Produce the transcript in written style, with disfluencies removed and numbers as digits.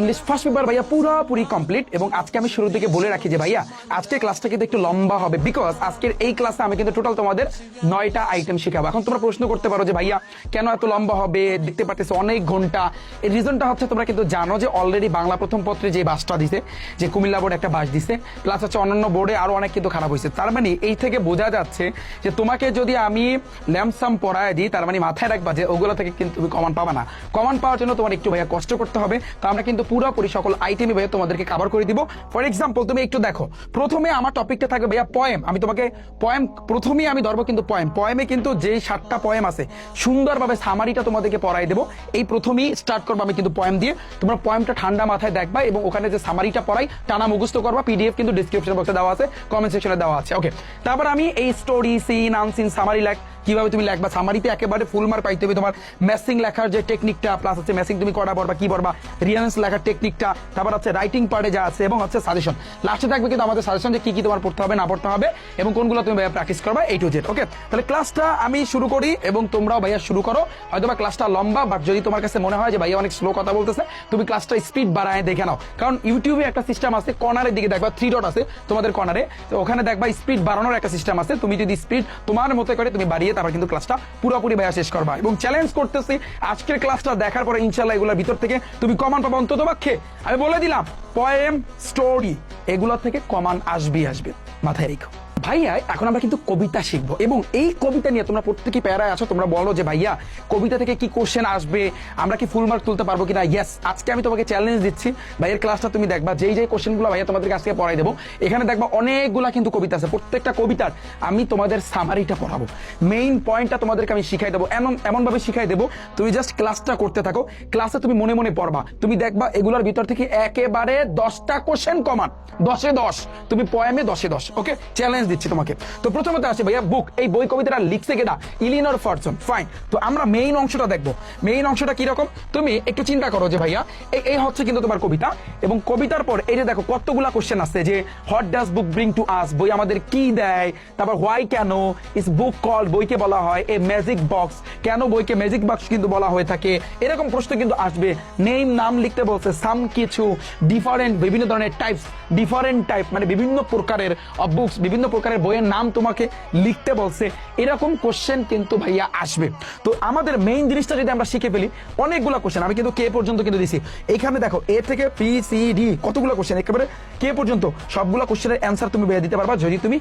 English first paper ভাইয়া পুরোপুরি complete. এবং আজকে আমি শুরু থেকে বলে রাখি যে ভাইয়া আজকের ক্লাসটা কিন্তু একটু লম্বা হবে, বিকজ আজকের এই ক্লাসে আমি কিন্তু টোটাল তোমাদের 9টা আইটেম শেখাবো। এখন তোমরা প্রশ্ন করতে পারো যে ভাইয়া কেন এত লম্বা হবে, দেখতে পাচ্ছ অনেক ঘন্টা। এর রিজনটা হচ্ছে তোমরা কিন্তু জানো যে অলরেডি বাংলা প্রথম পত্রে যে বাসটা দিছে, যে কুমিল্লা বোর্ড একটা বাস দিছে, প্লাস হচ্ছে অন্যান্য বোর্ডে আরো অনেক কিন্তু খারাপ হয়েছে। তার মানে এই থেকে বোঝা যাচ্ছে যে তোমাকে যদি আমি ল্যাম্পসাম পড়ায় দিই, তার মানে মাথায় রাখবা যে ওগুলো থেকে কিন্তু তুমি কমন পাবা না। কমন পাওয়ার জন্য তোমার একটু ভাইয়া কষ্ট করতে হবে। তো আমরা কিন্তু পুরোপুরি সকল আইটেমই ভাইয়া তোমাদেরকে কভার করে দিব। ফর এক্সাম্পল তুমি একটু দেখো, প্রথমে আমার টপিকটা থাকবে ভাইয়া পয়েম। আমি তোমাকে পয়েম প্রথমেই আমি ধরবো কিন্তু পয়েমে কিন্তু যে 7টা পয়েম আছে সুন্দরভাবে সামারিটা তোমাদেরকে পড়াই দেবো। এই প্রথমেই স্টার্ট করবো আমি কিন্তু পয়েম দিয়ে। তোমরা পয়েমটা ঠান্ডা মাথায় দেখবা এবং ওখানে যে সামারিটা পড়াই টানা মুখস্থ করবা। পিডিএফ কিন্তু ডিসক্রিপশন বক্সে দেওয়া আছে, কমেন্ট সেকশনে দেওয়া আছে। ওকে, তারপর আমি এই স্টোরি, সিন, আনসিন, সামারি লেখ কিভাবে তুমি লেখবা, সামারিতে একেবারে ফুল মার্ক পাইতে হবে। তোমার ম্যাসিং লেখার যে টেকনিকটা, প্লাস হচ্ছে ম্যাসিং তুমি কটা পড়বা, কি পড়বা, রিয়ারেন্স লেখার টেকনিকটা, তারপর হচ্ছে রাইটিং পার্টে যা আছে, এবং হচ্ছে সাজেশন। লাস্টে থাকবে কিন্তু আমাদের সাজেশন যে কি কি তোমার পড়তে হবে না পড়তে হবে এবং কোনগুলো তুমি ভাইয়া প্র্যাকটিস করবা, A to Z। ওকে, তাহলে ক্লাসটা আমি শুরু করি এবং তোমরাও ভাইয়া শুরু করো। হয়তো বা ক্লাসটা লম্বা, বাট যদি তোমার কাছে মনে হয় যে ভাইয়া অনেক স্লো কথা বলতেছে, তুমি ক্লাসটা স্পিড বাড়ায় দেখে নাও। কারণ ইউটিউবে একটা সিস্টেম আছে, কর্নারের দিকে দেখবা 3 ডট আছে তোমাদের কর্নারে, তো ওখানে দেখবা স্পিড বাড়ানোর একটা সিস্টেম আছে। তুমি যদি স্পিড তোমার মতো করে তুমি বাড়িয়ে তারপর কিন্তু ক্লাসটা পুরোপুরি ভাইয়া শেষ করবা। এবং চ্যালেঞ্জ করতেছি আজকের ক্লাসটা দেখার পরে ইনশাল্লাহ এগুলোর ভিতর থেকে তুমি কমান পাবা অন্তত পক্ষে। আমি বলে দিলাম পয়েম, স্টোরি এগুলো থেকে কমান আসবে, মাথায় রেখো। ভাইয়া এখন আমরা কিন্তু কবিতা শিখবো এবং এই কবিতা নিয়ে তোমরা প্রত্যেকে প্যারায় আছো। তোমরা বলো যে ভাইয়া কবিতা থেকে কি কোশ্চেন আসবে, আমরা কি ফুল মার্ক তুলতে পারবো কিনা। ইয়েস, আজকে আমি তোমাকে চ্যালেঞ্জ দিচ্ছি। ভাইয়ের ক্লাসটা তুমি দেখবা, যেই কোশ্চেনগুলো ভাইয়া তোমাদেরকে আজকে পড়াই দেবো, এখানে দেখবা অনেকগুলা কিন্তু কবিতা আছে। প্রত্যেকটা কবিতার আমি তোমাদের সামারিটা পড়াবো, মেইন পয়েন্টটা তোমাদেরকে আমি শিখাই দেবো। এমন ভাবে শিখাই দেবো, তুমি জাস্ট ক্লাসটা করতে থাকো। ক্লাসে তুমি মনে মনে পড়বা, তুমি দেখবা এগুলোর ভিতর থেকে একেবারে 10টা কোশ্চেন কমান, 10-এ 10। তুমি পয়েমে 10-এ 10। ওকে, চ্যালেঞ্জ দিচ্ছি তোমাকে। তো প্রথমত আসে ভাইয়া বুক। এই বই কবিতাটা লিখছে কেডা? ইলিনর ফরসন। ফাইন, তো আমরা মেইন অংশটা দেখবো। মেইন অংশটা কিরকম তুমি একটু চিন্তা করো যে ভাইয়া এই হচ্ছে কিন্তু তোমার কবিতা, এবং কবিতার পর এই যে দেখো কতগুলা কোশ্চেন আছে যে what does book bring to us, বই আমাদের কি দেয়, তারপর হোয়াই কেন ইজ বুক কল্ড, বইকে বলা হয় এ ম্যাজিক বক্স, কেন বইকে ম্যাজিক বক্স কিন্তু বলা হয়ে থাকে, এরকম প্রশ্ন কিন্তু আসবে। নেম, নাম লিখতে বলছে, সাম কিছু, ডিফারেন্ট, বিভিন্ন ধরনের টাইপস, ডিফারেন্ট টাইপ মানে বিভিন্ন প্রকারের বুকস, বিভিন্ন প্রকারের বইয়ের নাম তোমাকে লিখতে বলছে। এরকম কোশ্চেন কিন্তু ভাইয়া আসবে। তো আমাদের মেইন জিনিসটা যদি আমরা শিখে ফেলি, অনেকগুলো কোশ্চেন আমি কিন্তু কে পর্যন্ত কিন্তু দিছি। এখানে দেখো এ থেকে পি সি ডি কতগুলো কোশ্চেন, একেবারে কে পর্যন্ত সবগুলো কোশ্চেনের অ্যান্সার তুমি ভাইয়া দিতে পারবা যদি তুমি